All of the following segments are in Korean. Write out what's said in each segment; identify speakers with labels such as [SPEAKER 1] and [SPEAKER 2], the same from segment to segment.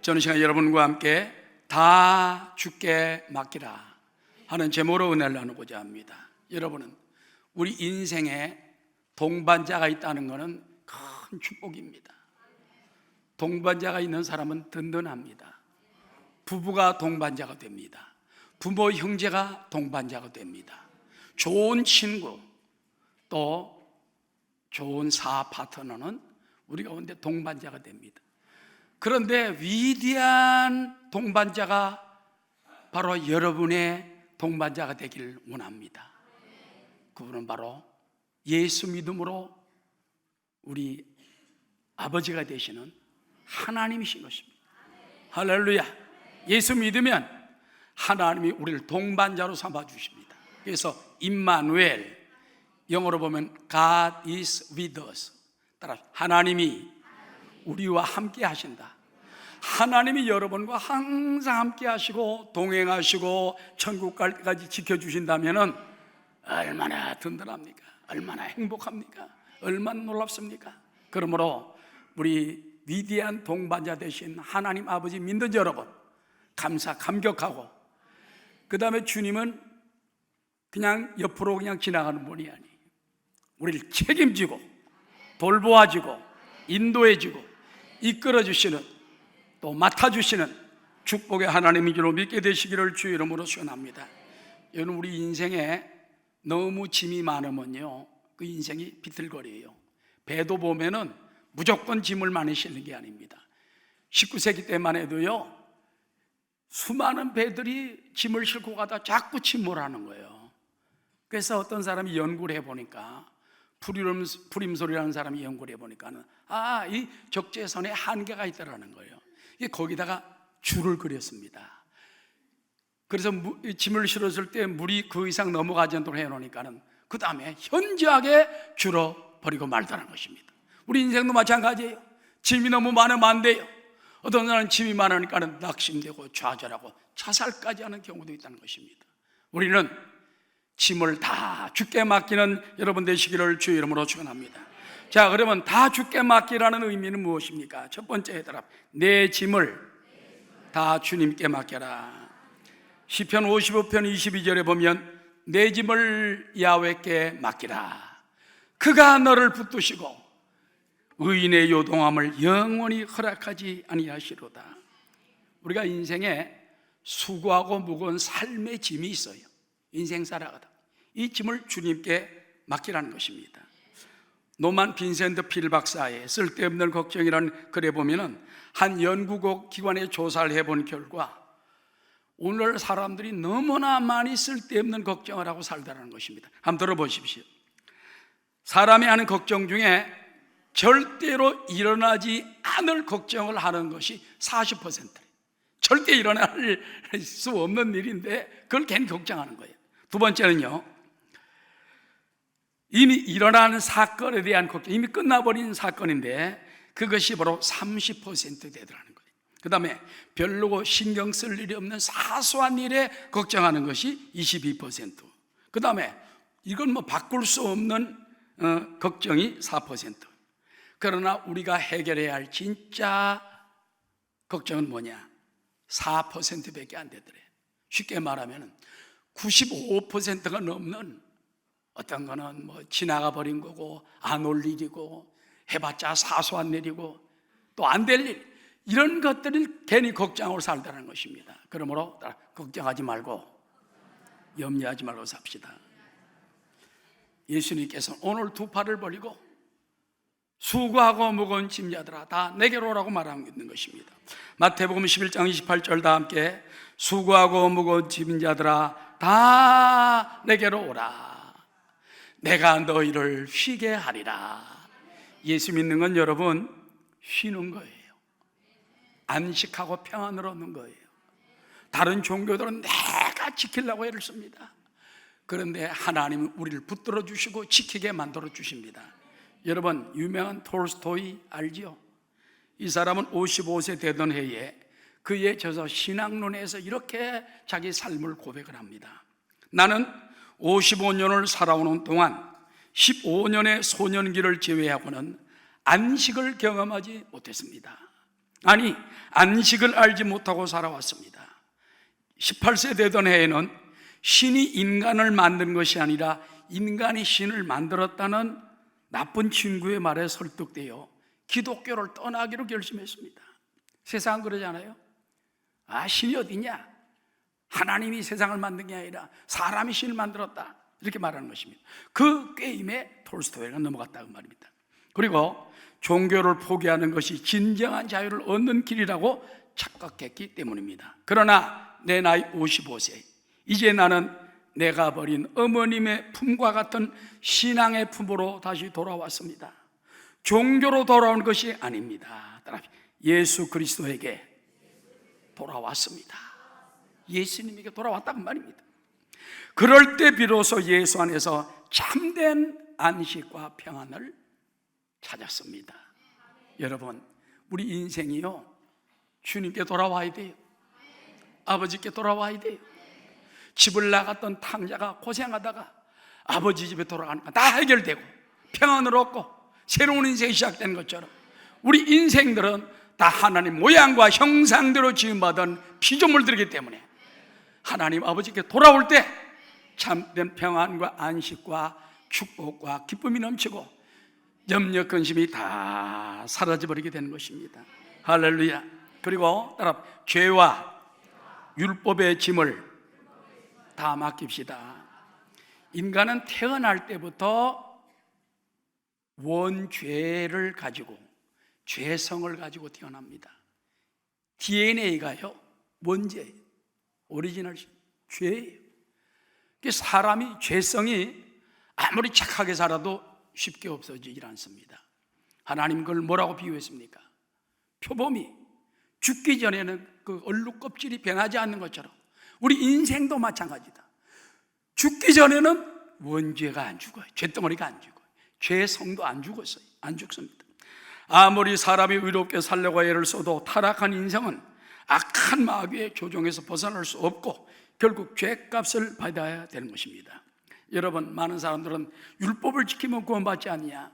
[SPEAKER 1] 저는 시간 여러분과 함께 다 주께 맡기라 하는 제목으로 은혜를 나누고자 합니다. 여러분은 우리 인생에 동반자가 있다는 것은 큰 축복입니다. 동반자가 있는 사람은 든든합니다. 부부가 동반자가 됩니다. 부모 형제가 동반자가 됩니다. 좋은 친구 또 좋은 사업 파트너는 우리 가운데 동반자가 됩니다. 그런데 위대한 동반자가 바로 여러분의 동반자가 되기를 원합니다. 그분은 바로 예수 믿음으로 우리 아버지가 되시는 하나님이신 것입니다. 할렐루야. 예수 믿으면 하나님이 우리를 동반자로 삼아 주십니다. 그래서 임마누엘, 영어로 보면 God is with us. 따라 하나님이 우리와 함께 하신다. 하나님이 여러분과 항상 함께 하시고 동행하시고 천국 갈 때까지 지켜주신다면 얼마나 든든합니까? 얼마나 행복합니까? 얼마나 놀랍습니까? 그러므로 우리 위대한 동반자 되신 하나님 아버지 믿는 여러분, 감격하고, 그 다음에 주님은 그냥 옆으로 그냥 지나가는 분이 아니에요. 우리를 책임지고 돌보아주고 인도해주고 이끌어주시는, 또 맡아주시는 축복의 하나님인 줄로 믿게 되시기를 주의 이름으로 축원합니다. 여러분, 우리 인생에 너무 짐이 많으면요, 그 인생이 비틀거려요. 배도 보면은 무조건 짐을 많이 싣는 게 아닙니다. 19세기 때만 해도요, 수많은 배들이 짐을 싣고 가다 자꾸 침몰하는 거예요. 그래서 어떤 사람이 연구를 해보니까, 프림소리라는 사람이 연구를 해보니까는 이 적재선에 한계가 있다라는 거예요. 거기다가 줄을 그렸습니다. 그래서 짐을 실었을 때 물이 그 이상 넘어가지 않도록 해놓으니까는 그 다음에 현저하게 줄어버리고 말다는 것입니다. 우리 인생도 마찬가지예요. 짐이 너무 많으면 안 돼요. 어떤 사람은 짐이 많으니까는 낙심되고 좌절하고 자살까지 하는 경우도 있다는 것입니다. 우리는 짐을 다 주께 맡기는 여러분 되시기를 주의 이름으로 축원합니다. 자, 그러면 다 주께 맡기라는 의미는 무엇입니까? 첫 번째 대답, 내 짐을 다 주님께 맡겨라. 시편 55편 22절에 보면 내 짐을 야훼께 맡기라. 그가 너를 붙드시고 의인의 요동함을 영원히 허락하지 아니하시로다. 우리가 인생에 수고하고 무거운 삶의 짐이 있어요. 인생 살아가다 이 짐을 주님께 맡기라는 것입니다. 노만 빈센트 필 박사의 쓸데없는 걱정이라는 글에 보면은 한 연구국 기관에 조사를 해본 결과 오늘 사람들이 너무나 많이 쓸데없는 걱정을 하고 살다라는 것입니다. 한번 들어보십시오. 사람이 하는 걱정 중에 절대로 일어나지 않을 걱정을 하는 것이 40%. 절대 일어날 수 없는 일인데 그걸 괜히 걱정하는 거예요. 두 번째는요, 이미 일어나는 사건에 대한 걱정, 이미 끝나버린 사건인데 그것이 바로 30% 되더라는 거예요. 그 다음에 별로 신경 쓸 일이 없는 사소한 일에 걱정하는 것이 22%. 그 다음에 이건 뭐 바꿀 수 없는 걱정이 4%. 그러나 우리가 해결해야 할 진짜 걱정은 뭐냐? 4%밖에 안 되더래. 쉽게 말하면 95%가 넘는, 어떤 거는 뭐 지나가 버린 거고 안 올 일이고 해봤자 사소한 일이고 또 안 될 일, 이런 것들을 괜히 걱정하고 살다는 것입니다. 그러므로 걱정하지 말고 염려하지 말고 삽시다. 예수님께서는 오늘 두 팔을 벌리고 수고하고 무거운 짐자들아 다 내게로 오라고 말하고 있는 것입니다. 마태복음 11장 28절 다 함께, 수고하고 무거운 짐자들아 다 내게로 오라. 내가 너희를 쉬게 하리라. 예수 믿는 건 여러분 쉬는 거예요. 안식하고 평안을 얻는 거예요. 다른 종교들은 내가 지키려고 애를 씁니다. 그런데 하나님은 우리를 붙들어 주시고 지키게 만들어 주십니다. 여러분, 유명한 톨스토이 알지요? 이 사람은 55세 되던 해에 그의 저서 신학론에서 이렇게 자기 삶을 고백을 합니다. 나는 55년을 살아오는 동안 15년의 소년기를 제외하고는 안식을 경험하지 못했습니다. 아니, 안식을 알지 못하고 살아왔습니다. 18세 되던 해에는 신이 인간을 만든 것이 아니라 인간이 신을 만들었다는 나쁜 친구의 말에 설득되어 기독교를 떠나기로 결심했습니다. 세상은 그러지 않아요? 신이 어디냐? 하나님이 세상을 만든 게 아니라 사람이 신을 만들었다, 이렇게 말하는 것입니다. 그 게임에 톨스토이가 넘어갔다고 말입니다. 그리고 종교를 포기하는 것이 진정한 자유를 얻는 길이라고 착각했기 때문입니다. 그러나 내 나이 55세, 이제 나는 내가 버린 어머님의 품과 같은 신앙의 품으로 다시 돌아왔습니다. 종교로 돌아온 것이 아닙니다. 예수 그리스도에게 돌아왔습니다. 예수님에게 돌아왔다는 말입니다. 그럴 때 비로소 예수 안에서 참된 안식과 평안을 찾았습니다. 여러분, 우리 인생이요, 주님께 돌아와야 돼요. 아버지께 돌아와야 돼요. 집을 나갔던 탕자가 고생하다가 아버지 집에 돌아가는 건 다 해결되고 평안을 얻고 새로운 인생이 시작되는 것처럼 우리 인생들은 다 하나님 모양과 형상대로 지음받은 피조물들이기 때문에 하나님 아버지께 돌아올 때 참된 평안과 안식과 축복과 기쁨이 넘치고 염려 근심이 다 사라져버리게 되는 것입니다. 할렐루야. 그리고 따라 죄와 율법의 짐을 다 맡깁시다. 인간은 태어날 때부터 원죄를 가지고, 죄성을 가지고 태어납니다. DNA가요 원죄예요. 오리지널 죄예요. 사람이 죄성이 아무리 착하게 살아도 쉽게 없어지질 않습니다. 하나님 그걸 뭐라고 비유했습니까? 표범이 죽기 전에는 그 얼룩 껍질이 변하지 않는 것처럼 우리 인생도 마찬가지다. 죽기 전에는 원죄가 안 죽어요. 죄덩어리가 안 죽어요. 죄성도 안 죽었어요. 안 죽습니다. 아무리 사람이 의롭게 살려고 애를 써도 타락한 인생은 악한 마귀의 조종에서 벗어날 수 없고 결국 죄값을 받아야 되는 것입니다. 여러분, 많은 사람들은 율법을 지키면 구원받지 않냐?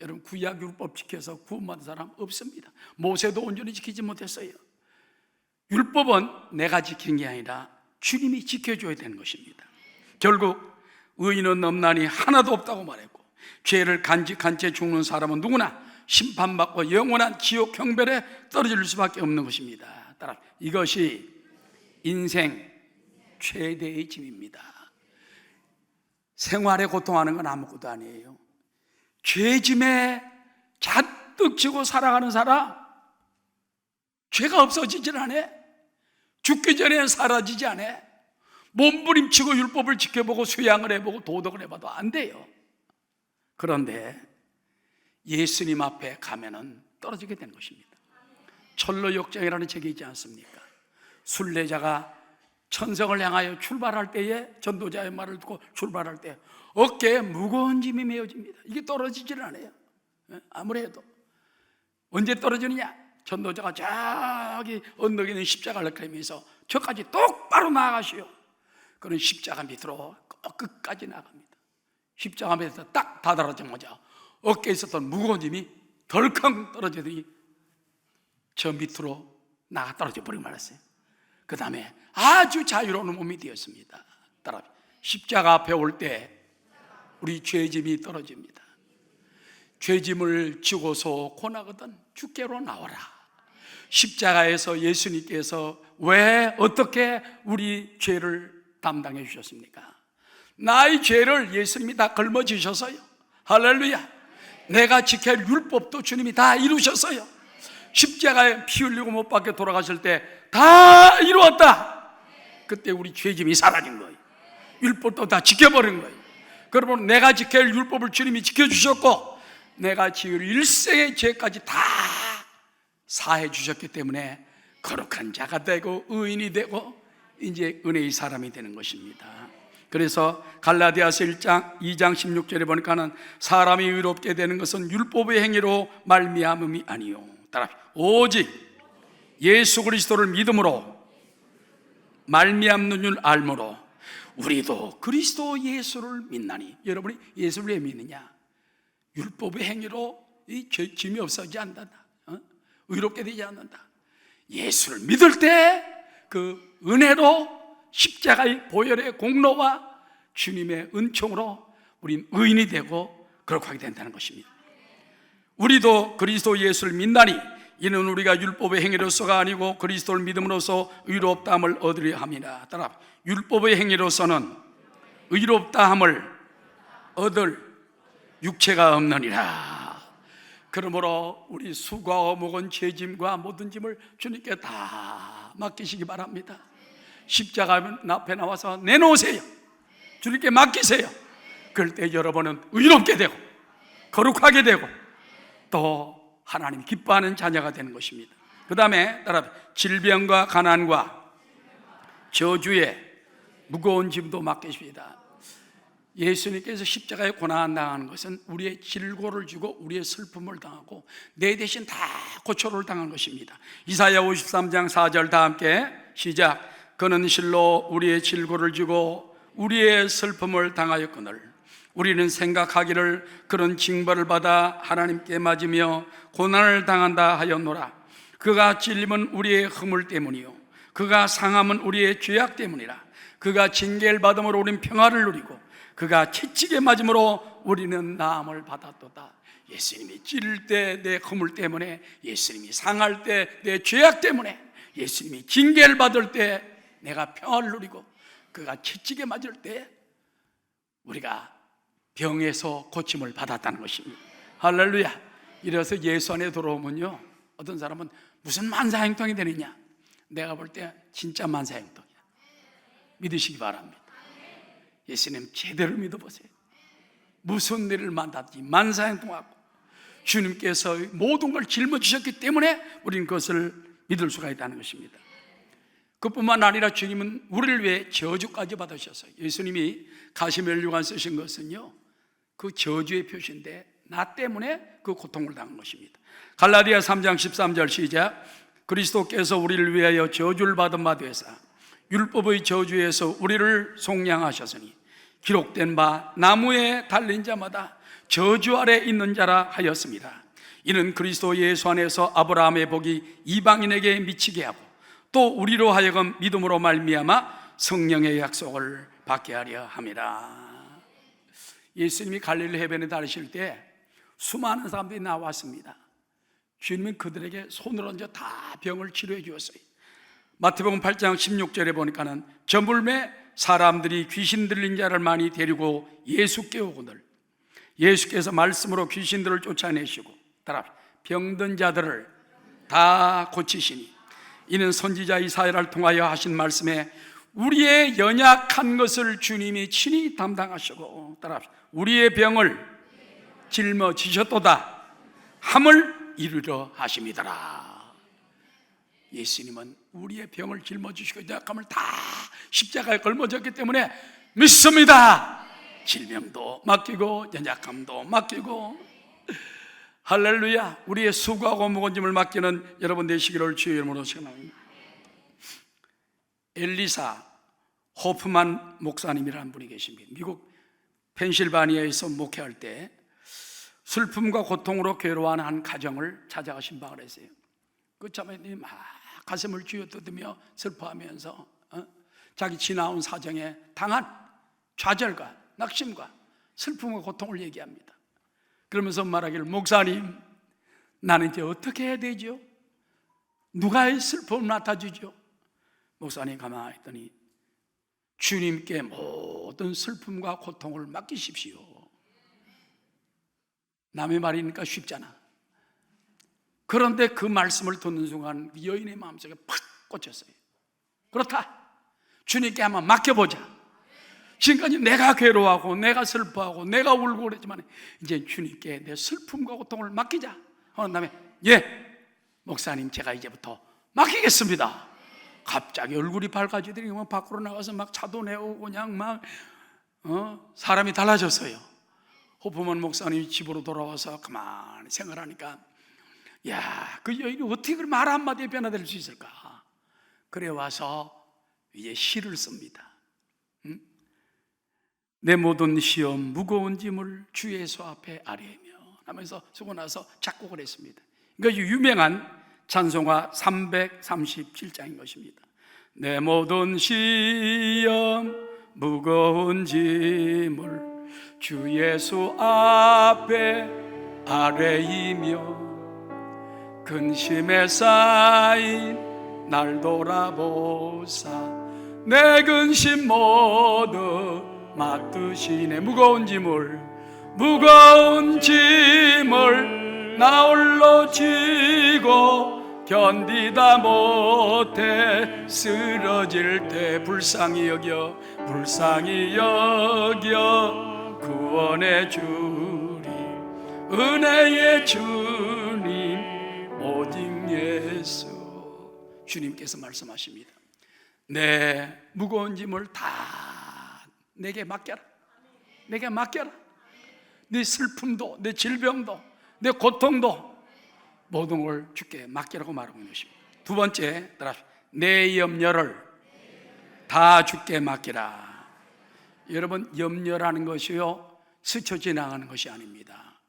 [SPEAKER 1] 여러분, 구약 율법 지켜서 구원받은 사람 없습니다. 모세도 온전히 지키지 못했어요. 율법은 내가 지키는 게 아니라 주님이 지켜줘야 되는 것입니다. 결국 의인은 없나니 하나도 없다고 말했고 죄를 간직한 채 죽는 사람은 누구나 심판받고 영원한 지옥 형벌에 떨어질 수밖에 없는 것입니다. 따라 이것이 인생 최대의 짐입니다. 생활에 고통하는 건 아무것도 아니에요. 죄짐에 잔뜩 지고 살아가는 사람, 죄가 없어지질 않아. 죽기 전에 사라지지 않아. 몸부림치고 율법을 지켜보고 수양을 해보고 도덕을 해봐도 안 돼요. 그런데 예수님 앞에 가면은 떨어지게 되는 것입니다. 철로역정이라는 책이 있지 않습니까? 순례자가 천성을 향하여 출발할 때에 전도자의 말을 듣고 출발할 때 어깨에 무거운 짐이 메어집니다. 이게 떨어지질 않아요. 아무래도 언제 떨어지느냐? 전도자가 저기 언덕에 있는 십자가를 끌면서 저까지 똑바로 나아가시오. 그는 십자가 밑으로 끝까지 나갑니다. 십자가 밑에서 딱 다다라자마자 어깨에 있었던 무거운 짐이 덜컹 떨어지더니 저 밑으로 나가 떨어져 버리고 말았어요. 그 다음에 아주 자유로운 몸이 되었습니다. 따라 십자가 앞에 올 때 우리 죄짐이 떨어집니다. 죄짐을 지고서 고나거든 주께로 나와라. 십자가에서 예수님께서 왜 어떻게 우리 죄를 담당해 주셨습니까? 나의 죄를 예수님이 다 걸머지셨어요. 할렐루야. 내가 지켜야 할 율법도 주님이 다 이루셨어요. 십자가에 피 흘리고 못 박혀 돌아가실 때 다 이루었다. 그때 우리 죄짐이 사라진 거예요. 율법도 다 지켜버린 거예요. 그러면 내가 지켜야 할 율법을 주님이 지켜주셨고 내가 지을 일생의 죄까지 다 사해 주셨기 때문에 거룩한 자가 되고 의인이 되고 이제 은혜의 사람이 되는 것입니다. 그래서 갈라디아서 1장 2장 16절에 보니까는 사람이 의롭게 되는 것은 율법의 행위로 말미암음이 아니요 따라 오직 예수 그리스도를 믿음으로 말미암는 줄 알므로 우리도 그리스도 예수를 믿나니. 여러분이 예수를 왜 믿느냐? 율법의 행위로 이 죄짐이 없어지지 않는다. 의롭게 되지 않는다. 예수를 믿을 때 그 은혜로 십자가의 보혈의 공로와 주님의 은총으로 우린 의인이 되고 거룩하게 된다는 것입니다. 우리도 그리스도 예수를 믿나니 이는 우리가 율법의 행위로서가 아니고 그리스도를 믿음으로써 의롭다함을 얻으려 함이라. 따라 율법의 행위로서는 의롭다함을 얻을 육체가 없느니라. 그러므로 우리 수고와 어묵은 죄짐과 모든 짐을 주님께 다 맡기시기 바랍니다. 십자가 앞에 나와서 내놓으세요. 주님께 맡기세요. 그럴 때 여러분은 의롭게 되고 거룩하게 되고 또 하나님 기뻐하는 자녀가 되는 것입니다. 그 다음에 따라 질병과 가난과 저주의 무거운 짐도 맡기십니다. 예수님께서 십자가에 고난당하는 것은 우리의 질고를 주고 우리의 슬픔을 당하고 내 대신 다 고초를 당한 것입니다. 이사야 53장 4절 다 함께 시작. 그는 실로 우리의 질고를 주고 우리의 슬픔을 당하였거늘 우리는 생각하기를 그런 징벌을 받아 하나님께 맞으며 고난을 당한다 하였노라. 그가 찔림은 우리의 허물 때문이요 그가 상함은 우리의 죄악 때문이라. 그가 징계를 받음으로 우리는 평화를 누리고 그가 채찍에 맞음으로 우리는 나음을 받았도다. 예수님이 찔릴 때 내 허물 때문에, 예수님이 상할 때 내 죄악 때문에, 예수님이 징계를 받을 때 내가 평화를 누리고 그가 채찍에 맞을 때 우리가 병에서 고침을 받았다는 것입니다. 할렐루야. 이래서 예수 안에 들어오면요, 어떤 사람은 무슨 만사행통이 되느냐, 내가 볼 때 진짜 만사행통이야. 믿으시기 바랍니다. 예수님 제대로 믿어보세요. 무슨 일을 만났지 만사행통하고 주님께서 모든 걸 짊어지셨기 때문에 우리는 그것을 믿을 수가 있다는 것입니다. 그뿐만 아니라 주님은 우리를 위해 저주까지 받으셨어요. 예수님이 가시면류관 쓰신 것은요, 그 저주의 표시인데 나 때문에 그 고통을 당한 것입니다. 갈라디아 3장 13절 시작. 그리스도께서 우리를 위하여 저주를 받은 바 되사 율법의 저주에서 우리를 속량하셨으니 기록된 바 나무에 달린 자마다 저주 아래 있는 자라 하였습니다. 이는 그리스도 예수 안에서 아브라함의 복이 이방인에게 미치게 하고 또 우리로 하여금 믿음으로 말미암아 성령의 약속을 받게 하려 함이라. 예수님이 갈릴리 해변에 다니실 때 수많은 사람들이 나왔습니다. 주님은 그들에게 손을 얹어 다 병을 치료해 주었어요. 마태복음 8장 16절에 보니까는 저물매 사람들이 귀신 들린 자를 많이 데리고 예수께 오거늘 예수께서 말씀으로 귀신들을 쫓아내시고 따라 병든 자들을 다 고치시니 이는 선지자 이사야를 통하여 하신 말씀에 우리의 연약한 것을 주님이 친히 담당하시고 따라 우리의 병을 짊어지셨도다 함을 이루려 하심이더라. 예수님은 우리의 병을 짊어지시고 연약함을 다 십자가에 걸머졌기 때문에 믿습니다. 질병도 맡기고 연약함도 맡기고 할렐루야. 우리의 수고하고 무거운 짐을 맡기는 여러분 되시기를 주의 이름으로 축원합니다. 엘리사 호프만 목사님이라는 분이 계십니다. 미국 펜실바니아에서 목회할 때 슬픔과 고통으로 괴로워하는 한 가정을 찾아가신 바가 있어요. 그 자매님이 막 가슴을 쥐어뜯으며 슬퍼하면서 자기 지나온 사정에 당한 좌절과 낙심과 슬픔과 고통을 얘기합니다. 그러면서 말하기를 목사님 나는 이제 어떻게 해야 되죠? 누가 이 슬픔을 맡아주죠? 목사님 가만히 있더니 주님께 모든 슬픔과 고통을 맡기십시오. 남의 말이니까 쉽잖아. 그런데 그 말씀을 듣는 순간 여인의 마음속에 팍 꽂혔어요. 그렇다. 주님께 한번 맡겨보자. 지금까지 내가 괴로워하고 내가 슬퍼하고 내가 울고 그랬지만 이제 주님께 내 슬픔과 고통을 맡기자 하는 다음에 예 목사님 제가 이제부터 맡기겠습니다. 갑자기 얼굴이 밝아지더니 밖으로 나가서 막 차도 내오고 그냥 막 사람이 달라졌어요. 호프만 목사님이 집으로 돌아와서 가만히 생각하니까 야, 그 여인이 어떻게 말 한마디에 변화될 수 있을까? 그래 와서 이제 시를 씁니다. 내 모든 시험 무거운 짐을 주 예수 앞에 아뢰며 하면서 쓰고 나서 작곡을 했습니다. 그러니까 유명한 찬송가 337장인 것입니다. 내 모든 시험 무거운 짐을 주 예수 앞에 아뢰이며 근심에 쌓인 날 돌아보사 내 근심 모두 맡으시네. 무거운 짐을 나 홀로 지고 견디다 못해 쓰러질 때 불쌍히 여겨 구원의 주님 은혜의 주님 오직 예수. 주님께서 말씀하십니다. 내 무거운 짐을 다 내게 맡겨라. 내게 맡겨라. 네 슬픔도, 내 질병도, 내 고통도 모든 걸 주께 맡기라고 말하고 있는 것입니다. 두 번째, 내 염려를 다 주께 맡기라. 여러분, 염려라는 것이요 스쳐 지나가는 것이 아닙니다.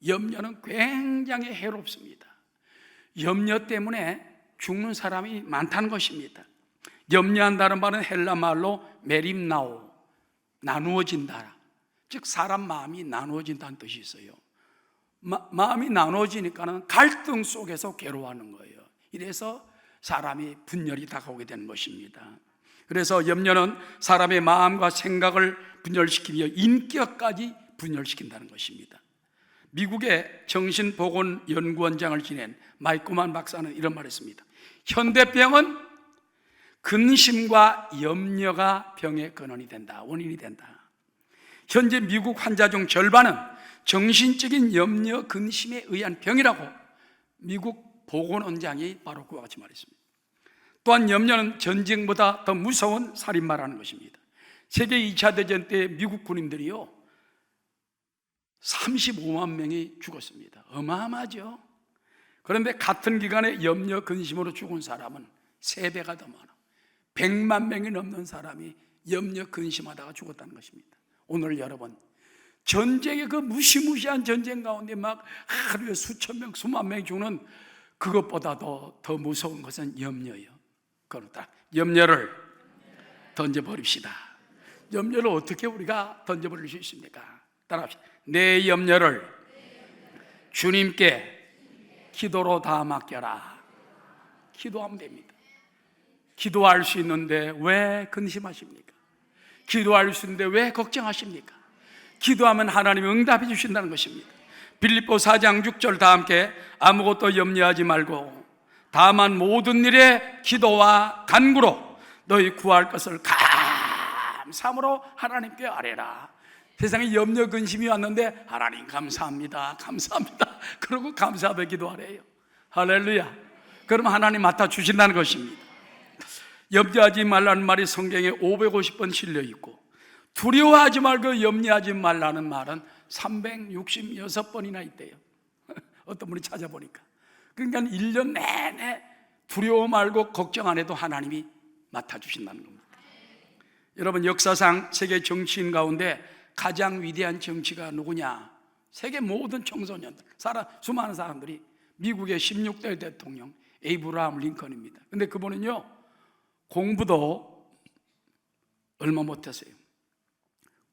[SPEAKER 1] 염려는 굉장히 해롭습니다. 염려 때문에 죽는 사람이 많다는 것입니다. 염려한다는 말은 헬라 말로 메림나오, 나누어진다. 즉 사람 마음이 나누어진다는 뜻이 있어요. 마음이 나누어지니까는 갈등 속에서 괴로워하는 거예요. 이래서 사람이 분열이 다가오게 되는 것입니다. 그래서 염려는 사람의 마음과 생각을 분열시키며 인격까지 분열시킨다는 것입니다. 미국의 정신보건연구원장을 지낸 마이코만 박사는 이런 말을 했습니다. 현대병은 근심과 염려가 병의 근원이 된다, 원인이 된다. 현재 미국 환자 중 절반은 정신적인 염려, 근심에 의한 병이라고 미국 보건원장이 바로 그와 같이 말했습니다. 또한 염려는 전쟁보다 더 무서운 살인마라는 것입니다. 세계 2차 대전 때 미국 군인들이요 35만 명이 죽었습니다. 어마어마하죠. 그런데 같은 기간에 염려, 근심으로 죽은 사람은 3배가 더 많아. 100만 명이 넘는 사람이 염려, 근심하다가 죽었다는 것입니다. 오늘 여러분, 전쟁의 그 무시무시한 전쟁 가운데 막 하루에 수천 명, 수만 명이 죽는 그것보다도 더 무서운 것은 염려예요. 그렇다. 염려를 던져버립시다. 염려를 어떻게 우리가 던져버릴 수 있습니까? 따라합시다. 내 염려를 주님께 기도로 다 맡겨라. 기도하면 됩니다. 기도할 수 있는데 왜 근심하십니까? 기도할 수 있는데 왜 걱정하십니까? 기도하면 하나님이 응답해 주신다는 것입니다. 빌립보 4장 6절 다 함께 아무것도 염려하지 말고 다만 모든 일에 기도와 간구로 너희 구할 것을 감사함으로 하나님께 아뢰라. 세상에 염려 근심이 왔는데 하나님 감사합니다, 감사합니다 그러고 감사하며 기도하래요. 할렐루야. 그럼 하나님 맡아 주신다는 것입니다. 염려하지 말라는 말이 성경에 550번 실려 있고 두려워하지 말고 염려하지 말라는 말은 366번이나 있대요. 어떤 분이 찾아보니까. 그러니까 1년 내내 두려워 말고 걱정 안 해도 하나님이 맡아주신다는 겁니다. 여러분, 역사상 세계 정치인 가운데 가장 위대한 정치가 누구냐? 세계 모든 청소년들, 수많은 사람들이 미국의 16대 대통령 에이브라함 링컨입니다. 근데 그분은요 공부도 얼마 못했어요.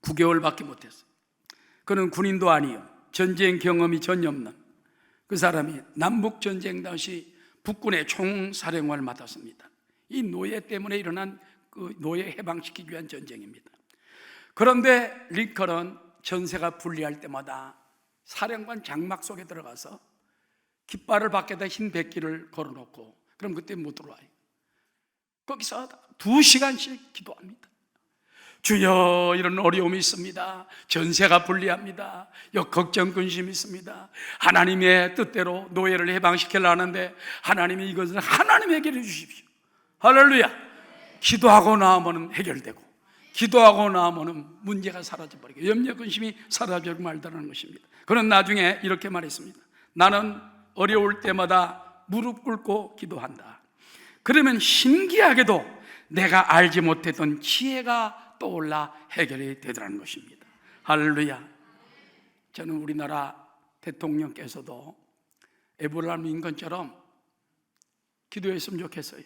[SPEAKER 1] 9개월밖에 못했어요. 그는 군인도 아니요 전쟁 경험이 전혀 없는 그 사람이 남북전쟁 당시 북군의 총사령관을 맡았습니다. 이 노예 때문에 일어난 그 노예 해방시키기 위한 전쟁입니다. 그런데 링컨은 전세가 불리할 때마다 사령관 장막 속에 들어가서 깃발을 밖에다 흰 백기를 걸어놓고 그럼 그때 못 들어와요. 거기서 2시간씩 기도합니다. 주여, 이런 어려움이 있습니다. 전세가 불리합니다. 걱정, 근심이 있습니다. 하나님의 뜻대로 노예를 해방시키려 하는데 하나님이 이것을 하나님 해결해 주십시오. 할렐루야. 기도하고 나면 해결되고 기도하고 나면 문제가 사라져버리고 염려, 근심이 사라지고 말다라는 것입니다. 그는 나중에 이렇게 말했습니다. 나는 어려울 때마다 무릎 꿇고 기도한다. 그러면 신기하게도 내가 알지 못했던 지혜가 떠올라 해결이 되더라는 것입니다. 할렐루야. 저는 우리나라 대통령께서도 에브라함 링컨처럼 기도했으면 좋겠어요.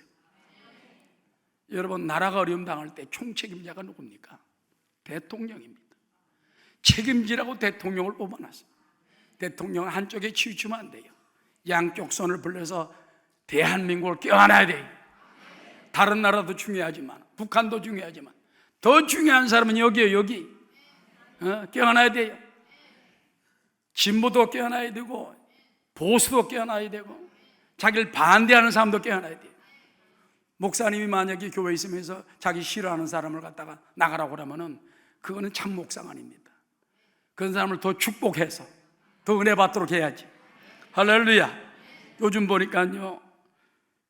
[SPEAKER 1] 여러분, 나라가 어려움 당할 때 총책임자가 누굽니까? 대통령입니다. 책임지라고 대통령을 뽑아놨어요. 대통령은 한쪽에 치우치면 안 돼요. 양쪽 손을 벌려서 대한민국을 껴안아야 돼요. 다른 나라도 중요하지만, 북한도 중요하지만 더 중요한 사람은 여기에요. 여기 껴안아야 돼요. 진보도 껴안아야 되고, 보수도 껴안아야 되고, 자기를 반대하는 사람도 껴안아야 돼요. 목사님이 만약에 교회에 있으면서 자기 싫어하는 사람을 갖다가 나가라고 하면은 그거는 참 목사가 아닙니다. 그런 사람을 더 축복해서 더 은혜 받도록 해야지. 할렐루야. 요즘 보니까요,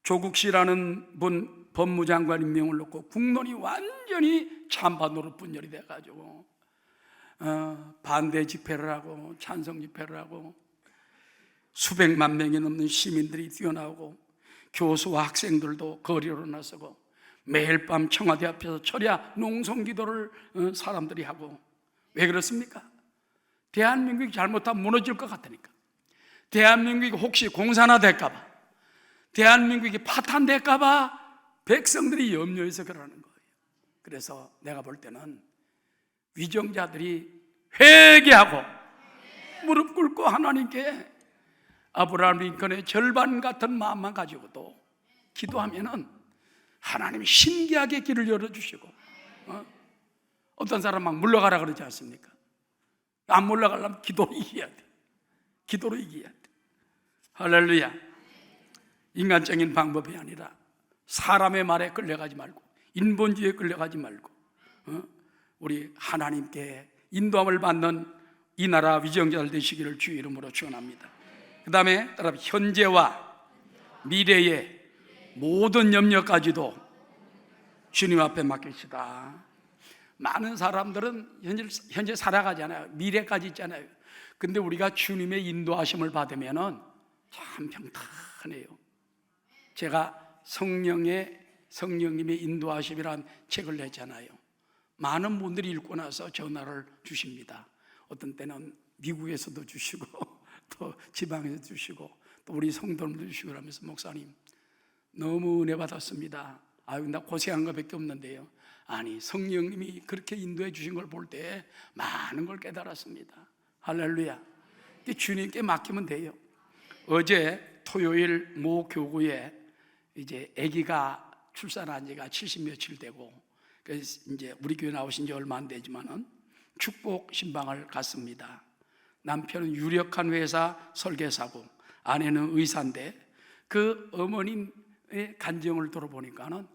[SPEAKER 1] 조국 씨라는 분 법무장관 임명을 놓고 국론이 완전히 찬반 노릇분열이 돼가지고 반대 집회를 하고 찬성 집회를 하고 수백만 명이 넘는 시민들이 뛰어나오고 교수와 학생들도 거리로 나서고 매일 밤 청와대 앞에서 철야 농성기도를 사람들이 하고. 왜 그렇습니까? 대한민국이 잘못하면 무너질 것 같으니까. 대한민국이 혹시 공산화될까봐, 대한민국이 파탄될까봐 백성들이 염려해서 그러는 거예요. 그래서 내가 볼 때는 위정자들이 회개하고 무릎 꿇고 하나님께 아브라함 링컨의 절반 같은 마음만 가지고도 기도하면은 하나님이 신기하게 길을 열어주시고, 어떤 사람 막 물러가라 그러지 않습니까? 안 물러가려면 기도로 이겨야 돼. 기도로 이겨야 돼. 할렐루야. 인간적인 방법이 아니라 사람의 말에 끌려가지 말고, 인본주의에 끌려가지 말고, 우리 하나님께 인도함을 받는 이 나라 위정자들 되시기를 주의 이름으로 축원합니다. 그 다음에 따라 현재와 미래의 모든 염려까지도 주님 앞에 맡깁시다. 많은 사람들은 현재 살아가잖아요. 미래까지 있잖아요. 근데 우리가 주님의 인도하심을 받으면은 참 평탄해요. 제가 성령님의 인도하심이란 책을 냈잖아요. 많은 분들이 읽고 나서 전화를 주십니다. 어떤 때는 미국에서도 주시고 또 지방에서 주시고 또 우리 성도님도 주시고 그러면서 목사님 너무 은혜 받았습니다. 아유, 나 고생한 것밖에 없는데요. 아니, 성령님이 그렇게 인도해 주신 걸 볼 때 많은 걸 깨달았습니다. 할렐루야. 주님께 맡기면 돼요. 어제 토요일 모 교구에 이제 아기가 출산한 지가 70 며칠 되고, 그래서 이제 우리 교회 나오신 지 얼마 안 되지만은 축복 신방을 갔습니다. 남편은 유력한 회사 설계사고 아내는 의사인데 그 어머님의 간증을 들어보니까는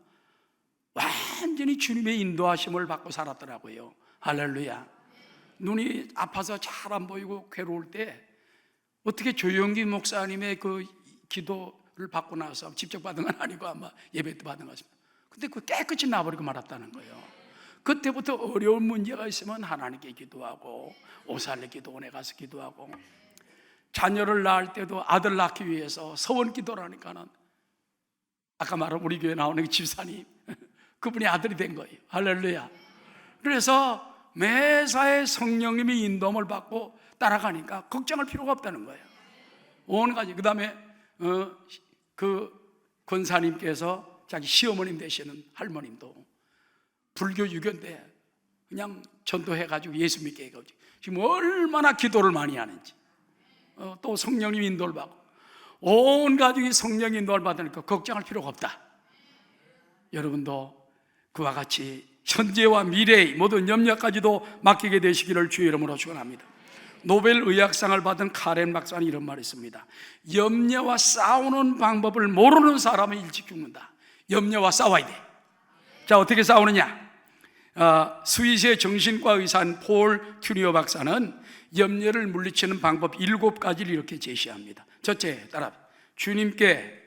[SPEAKER 1] 완전히 주님의 인도하심을 받고 살았더라고요. 할렐루야. 눈이 아파서 잘 안 보이고 괴로울 때 어떻게 조영기 목사님의 그 기도를 받고 나서 직접 받은 건 아니고 아마 예배 때 받은 것 같습니다. 근데 그 깨끗이 나버리고 말았다는 거예요. 그때부터 어려운 문제가 있으면 하나님께 기도하고 오살레 기도원에 가서 기도하고, 자녀를 낳을 때도 아들 낳기 위해서 서원 기도를 하니까는 아까 말한 우리 교회 나오는 그 집사님 그분이 아들이 된 거예요. 할렐루야. 그래서 매사에 성령님이 인도함을 받고 따라가니까 걱정할 필요가 없다는 거예요. 온 가지. 그 다음에 그 권사님께서 자기 시어머님 되시는 할머님도 불교 유교인데 그냥 전도해가지고 예수 믿게 해가지고 지금 얼마나 기도를 많이 하는지, 또 성령님 인도를 받고 온 가족이 성령 인도를 받으니까 걱정할 필요가 없다. 여러분도 그와 같이 현재와 미래의 모든 염려까지도 맡기게 되시기를 주의 이름으로 축원합니다. 노벨 의학상을 받은 카렌 박사는 이런 말을 했습니다. 염려와 싸우는 방법을 모르는 사람은 일찍 죽는다. 염려와 싸워야 돼. 자, 어떻게 싸우느냐? 스위스의 정신과 의사인 폴 튜리오 박사는 염려를 물리치는 방법 7가지를 이렇게 제시합니다. 첫째, 따라 주님께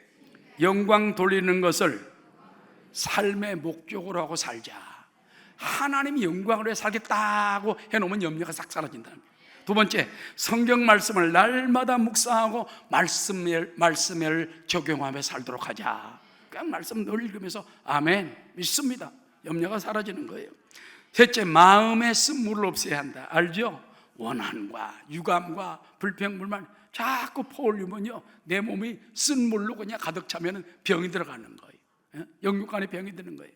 [SPEAKER 1] 영광 돌리는 것을 삶의 목적으로 하고 살자. 하나님이 영광으로 살겠다고 해놓으면 염려가 싹 사라진다는 거예요. 두 번째, 성경 말씀을 날마다 묵상하고 말씀을 적용하며 살도록 하자. 그냥 말씀 늘 읽으면서 아멘 믿습니다. 염려가 사라지는 거예요. 셋째, 마음의 쓴물을 없애야 한다. 알죠? 원한과 유감과 불평, 불만 자꾸 퍼올리면요, 내 몸이 쓴 물로 그냥 가득 차면 병이 들어가는 거예요. 영육간에 병이 드는 거예요.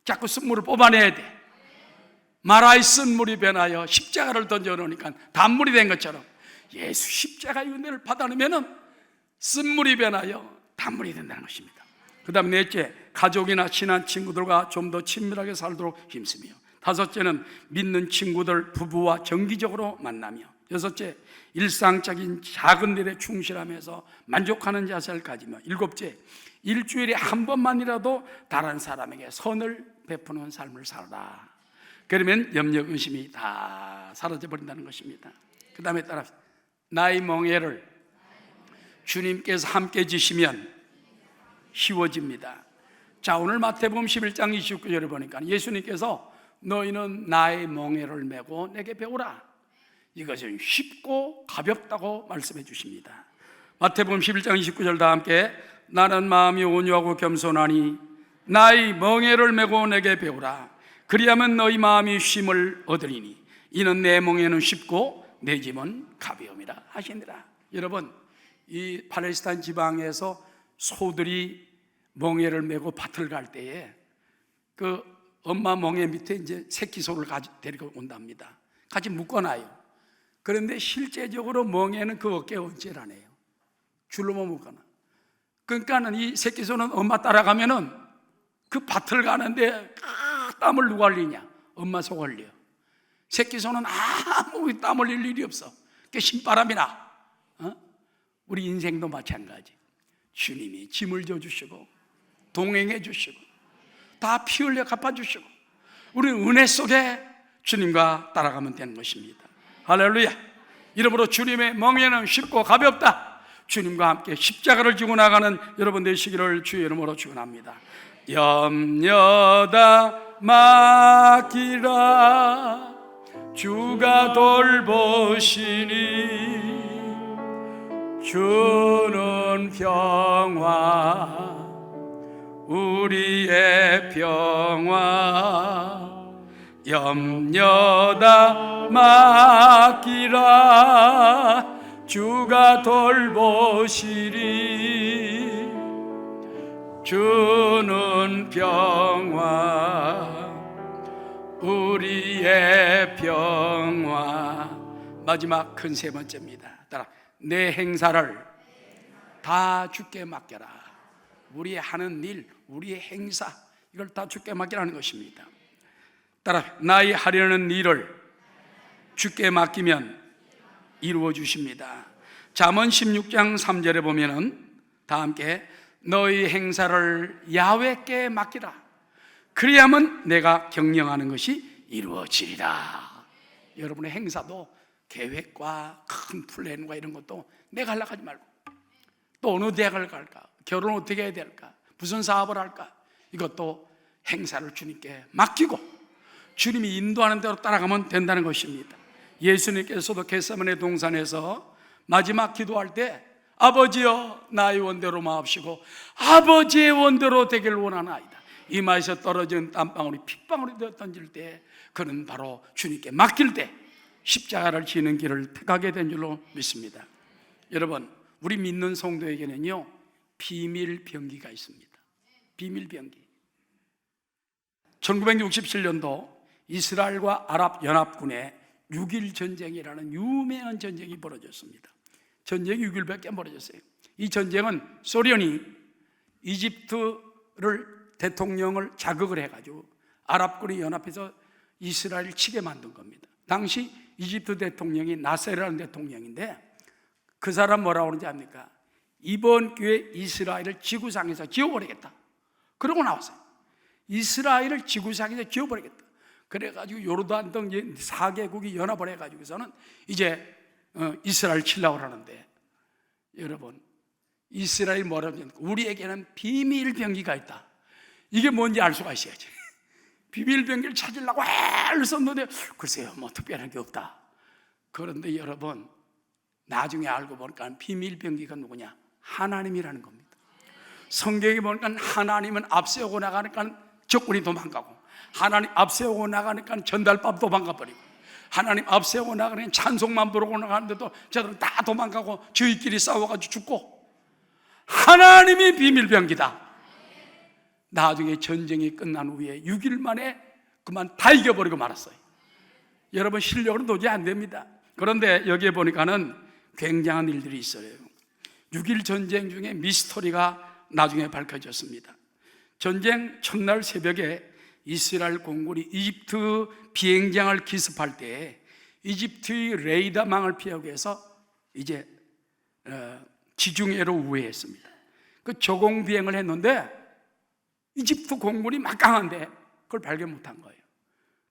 [SPEAKER 1] 자꾸 쓴물을 뽑아내야 돼. 마라의 쓴물이 변하여 십자가를 던져놓으니까 단물이 된 것처럼 예수 십자가의 은혜를 받아내면 쓴물이 변하여 단물이 된다는 것입니다. 그 다음 넷째, 가족이나 친한 친구들과 좀 더 친밀하게 살도록 힘쓰며, 다섯째는 믿는 친구들, 부부와 정기적으로 만나며, 여섯째, 일상적인 작은 일에 충실하면서 만족하는 자세를 가지며, 일곱째, 일주일에 한 번만이라도 다른 사람에게 선을 베푸는 삶을 살아라. 그러면 염려, 의심이 다 사라져 버린다는 것입니다. 그 다음에 따라 나의 멍에를 주님께서 함께 지시면 쉬워집니다. 자, 오늘 마태복음 11장 29절에 보니까 예수님께서 너희는 나의 멍에를 메고 내게 배우라. 이것은 쉽고 가볍다고 말씀해 주십니다. 마태복음 11장 29절 다 함께, 나는 마음이 온유하고 겸손하니 나의 멍에를 메고 내게 배우라. 그리하면 너희 마음이 쉼을 얻으리니 이는 내 멍에는 쉽고 내 짐은 가벼움이라 하시니라. 여러분, 이 팔레스타인 지방에서 소들이 멍에를 메고 밭을 갈 때에 그 엄마 멍에 밑에 이제 새끼 소를 데리고 온답니다. 같이 묶어놔요. 그런데 실제적으로 멍에는 그 어깨에 얹질 않아요. 줄로만 묶어놔. 그러니까는 이 새끼 소는 엄마 따라가면은 그 밭을 가는데 땀을 누가 흘리냐? 엄마 소 흘려. 새끼 소는 아무 땀 흘릴 일이 없어. 그게 신바람이 나. 우리 인생도 마찬가지. 주님이 짐을 져주시고 동행해 주시고 다 피 흘려 갚아주시고 우리는 은혜 속에 주님과 따라가면 되는 것입니다. 할렐루야. 이러므로 주님의 멍에는 쉽고 가볍다. 주님과 함께 십자가를 지고 나가는 여러분 되시기를 주의 이름으로 축원합니다. 염려다 맡기라. 주가 돌보시니 주는 평화, 우리의 평화. 염려다 맡기라. 주가 돌보시리. 주는 평화, 우리의 평화. 마지막 큰 세 번째입니다. 따라, 내 행사를 다 주께 맡겨라. 우리의 하는 일, 우리의 행사, 이걸 다 주께 맡기라는 것입니다. 따라, 나의 하려는 일을 주께 맡기면 이루어 주십니다. 잠언 16장 3절에 보면은 다 함께, 너희 행사를 야훼께 맡기라. 그리하면 내가 경영하는 것이 이루어지리라. 여러분의 행사도 계획과 큰 플랜과 이런 것도 내가 하려고 하지 말고, 또 어느 대학을 갈까, 결혼 어떻게 해야 될까, 무슨 사업을 할까, 이것도 행사를 주님께 맡기고 주님이 인도하는 대로 따라가면 된다는 것입니다. 예수님께서도 겟세마네 동산에서 마지막 기도할 때 아버지여 나의 원대로 마옵시고 아버지의 원대로 되기를 원하나이다. 이마에서 떨어진 땀방울이 핏방울이 되어 던질 때 그는 바로 주님께 맡길 때 십자가를 지는 길을 택하게 된 줄로 믿습니다. 여러분, 우리 믿는 성도에게는요 비밀 병기가 있습니다. 비밀 병기. 1967년도 이스라엘과 아랍 연합군의 6.1 전쟁이라는 유명한 전쟁이 벌어졌습니다. 전쟁이 6일밖에 벌어졌어요. 이 전쟁은 소련이 이집트를 대통령을 자극을 해가지고 아랍군이 연합해서 이스라엘을 치게 만든 겁니다. 당시 이집트 대통령이 나세르라는 대통령인데 그 사람 뭐라고 그러는지 압니까? 이번 기회에 이스라엘을 지구상에서 지워버리겠다. 그러고 나왔어요. 이스라엘을 지구상에서 지워버리겠다. 그래가지고 요르단 등 4개국이 연합을 해가지고서는 이제 이스라엘 치려고 하는데, 여러분, 이스라엘 뭐라고 합니까? 우리에게는 비밀 병기가 있다. 이게 뭔지 알 수가 있어야지. 비밀 병기를 찾으려고 애를 썼는데 글쎄요 뭐 특별한 게 없다. 그런데 여러분, 나중에 알고 보니까 비밀 병기가 누구냐? 하나님이라는 겁니다. 성경에 보니까 하나님은 앞세우고 나가니까 적군이 도망가고, 하나님 앞세우고 나가니까 전달밥 도망가버리고, 하나님 앞세우고 나가는 찬송만 부르고 나가는데도 저들은 다 도망가고 저희끼리 싸워가지고 죽고. 하나님이 비밀병기다. 나중에 전쟁이 끝난 후에 6일 만에 그만 다 이겨버리고 말았어요. 여러분, 실력으로는 도저히 안 됩니다. 그런데 여기에 보니까는 굉장한 일들이 있어요. 6일 전쟁 중에 미스터리가 나중에 밝혀졌습니다. 전쟁 첫날 새벽에 이스라엘 공군이 이집트 비행장을 기습할 때 이집트의 레이더망을 피하기 위해서 이제 지중해로 우회했습니다. 그 저공 비행을 했는데 이집트 공군이 막강한데 그걸 발견 못한 거예요.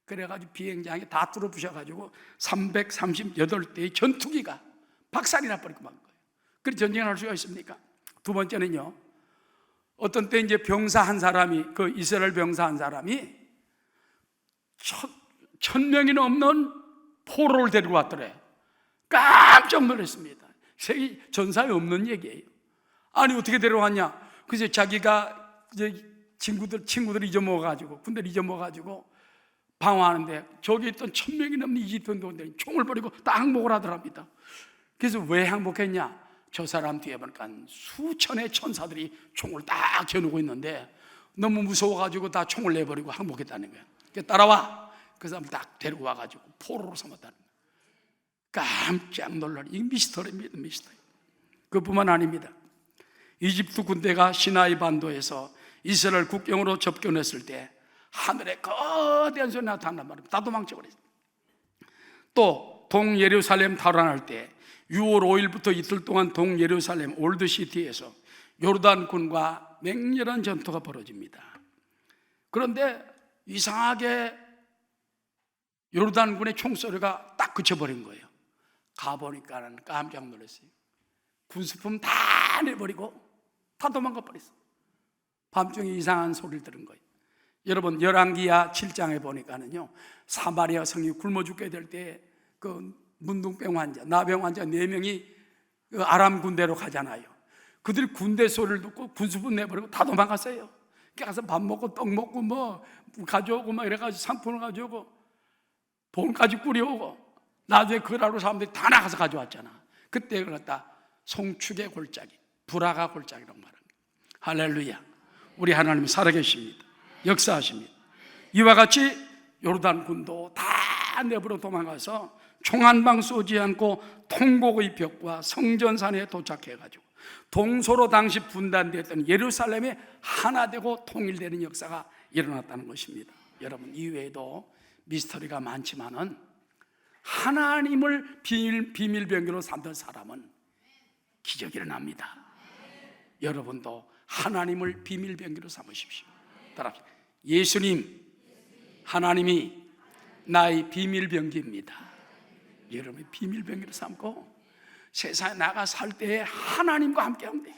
[SPEAKER 1] 그래가지고 비행장이 다 뚫어 부셔가지고 338대의 전투기가 박살이 나버리고 만 거예요. 그래서 전쟁을 할 수가 있습니까? 두 번째는요, 어떤 때 이제 병사 한 사람이, 그 이스라엘 병사 한 사람이 1000명이 넘는 포로를 데리고 왔더래요. 깜짝 놀랐습니다. 세계 전사에 없는 얘기예요. 아니, 어떻게 데려왔냐? 그래서 자기가 이제 친구들 잊어먹어가지고, 군대를 잊어먹어가지고 방어하는데 저기 있던 1000명이 넘는 이집트인들이 총을 버리고 딱 항복을 하더랍니다. 그래서 왜 항복했냐? 저 사람 뒤에 보니까 수천의 천사들이 총을 딱 겨누고 있는데 너무 무서워가지고 다 총을 내버리고 항복했다는 거예요. 그래서 따라와. 그 사람 딱 데리고 와가지고 포로로 삼았다는 거예요. 깜짝 놀라는, 이 미스터리입니다. 미스터리. 그뿐만 아닙니다. 이집트 군대가 시나이 반도에서 이스라엘 국경으로 접견했을 때 하늘에 거대한 소리 나타난단 말입니다. 다 도망쳐버렸어요. 또 동예루살렘 탈환할 때 6월 5일부터 이틀 동안 동예루살렘 올드시티에서 요르단군과 맹렬한 전투가 벌어집니다. 그런데 이상하게 요르단군의 총소리가 딱 그쳐버린 거예요. 가보니까 깜짝 놀랐어요. 군수품 다 내버리고 다 도망가 버렸어요. 밤중에 이상한 소리를 들은 거예요. 여러분, 열왕기야 7장에 보니까는요, 사마리아 성이 굶어 죽게 될 때 그 문둥병 환자, 나병 환자 4명이 그 아람 군대로 가잖아요. 그들이 군대 소리를 듣고 군수분 내버리고 다 도망갔어요. 가서 밥 먹고 떡 먹고 뭐 가져오고 막 이래가지고 상품을 가져오고 돈까지 꾸려오고, 나중에 그날로 사람들이 다 나가서 가져왔잖아. 그때 그걸 갖다 송축의 골짜기, 브라가 골짜기라고 말합니다. 할렐루야. 우리 하나님이 살아계십니다. 역사하십니다. 이와 같이 요르단 군도 다 내버려 도망가서 총 한 방 쏘지 않고 통곡의 벽과 성전산에 도착해가지고 동서로 당시 분단되었던 예루살렘이 하나 되고 통일되는 역사가 일어났다는 것입니다. 여러분, 이외에도 미스터리가 많지만은 하나님을 비밀병기로 삼던 사람은 기적이 일어납니다. 여러분도 하나님을 비밀병기로 삼으십시오. 따라합시다. 예수님, 하나님이 나의 비밀병기입니다. 여러분이 비밀병기로 삼고 세상에 나가 살 때에 하나님과 함께 하면 돼요.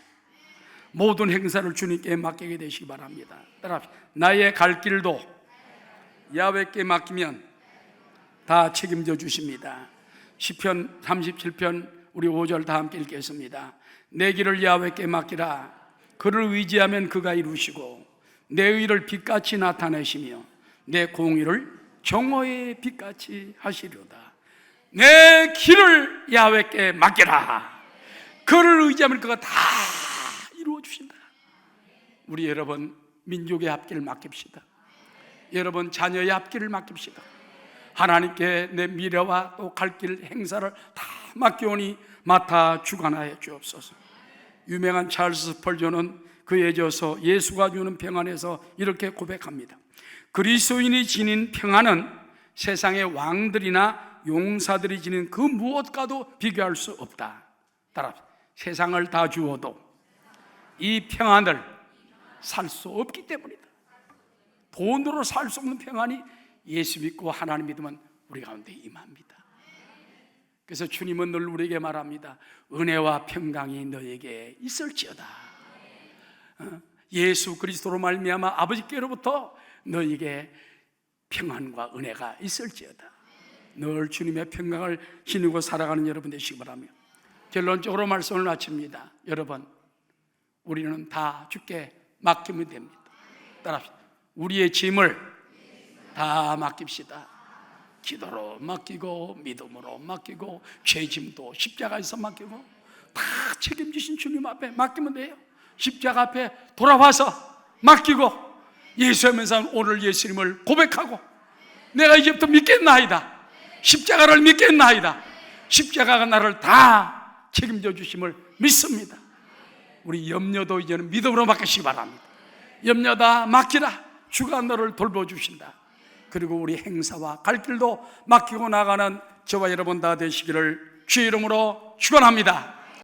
[SPEAKER 1] 모든 행사를 주님께 맡기게 되시기 바랍니다. 따라합시다. 나의 갈 길도 야훼께 맡기면 다 책임져 주십니다. 시편 37편 우리 5절 다 함께 읽겠습니다. 내 길을 야훼께 맡기라. 그를 의지하면 그가 이루시고 내 의를 빛같이 나타내시며 내 공의를 정오의 빛같이 하시려다. 내 길을 야훼께 맡겨라. 그를 의지하면 그가 다 이루어 주신다. 우리 여러분, 민족의 앞길을 맡깁시다. 여러분, 자녀의 앞길을 맡깁시다. 하나님께 내 미래와 또 갈 길 행사를 다 맡겨오니 맡아 주관하여 주옵소서. 유명한 찰스 스펄전은 그에 져서 예수가 주는 평안에서 이렇게 고백합니다. 그리스도인이 지닌 평안은 세상의 왕들이나 용사들이 지닌 그 무엇과도 비교할 수 없다. 따라 세상을 다 주어도 이 평안을 살 수 없기 때문이다. 돈으로 살 수 없는 평안이 예수 믿고 하나님 믿으면 우리 가운데 임합니다. 그래서 주님은 늘 우리에게 말합니다. 은혜와 평강이 너에게 있을지어다. 예수 그리스도로 말미암아 아버지께로부터 너에게 평안과 은혜가 있을지어다. 늘 주님의 평강을 지니고 살아가는 여러분 되시기 바라며 결론적으로 말씀을 마칩니다. 여러분, 우리는 다 주께 맡기면 됩니다. 따라합시다. 우리의 짐을 다 맡깁시다. 기도로 맡기고 믿음으로 맡기고 죄짐도 십자가에서 맡기고 다 책임지신 주님 앞에 맡기면 돼요. 십자가 앞에 돌아와서 맡기고 예수하면서 오늘 예수님을 고백하고 내가 이제부터 믿겠나이다. 십자가를 믿겠나이다. 십자가가 나를 다 책임져 주심을 믿습니다. 우리 염려도 이제는 믿음으로 맡기시기 바랍니다. 염려 다 맡기라. 주가 너를 돌보주신다. 그리고 우리 행사와 갈 길도 맡기고 나가는 저와 여러분 다 되시기를 주의 이름으로 축원합니다.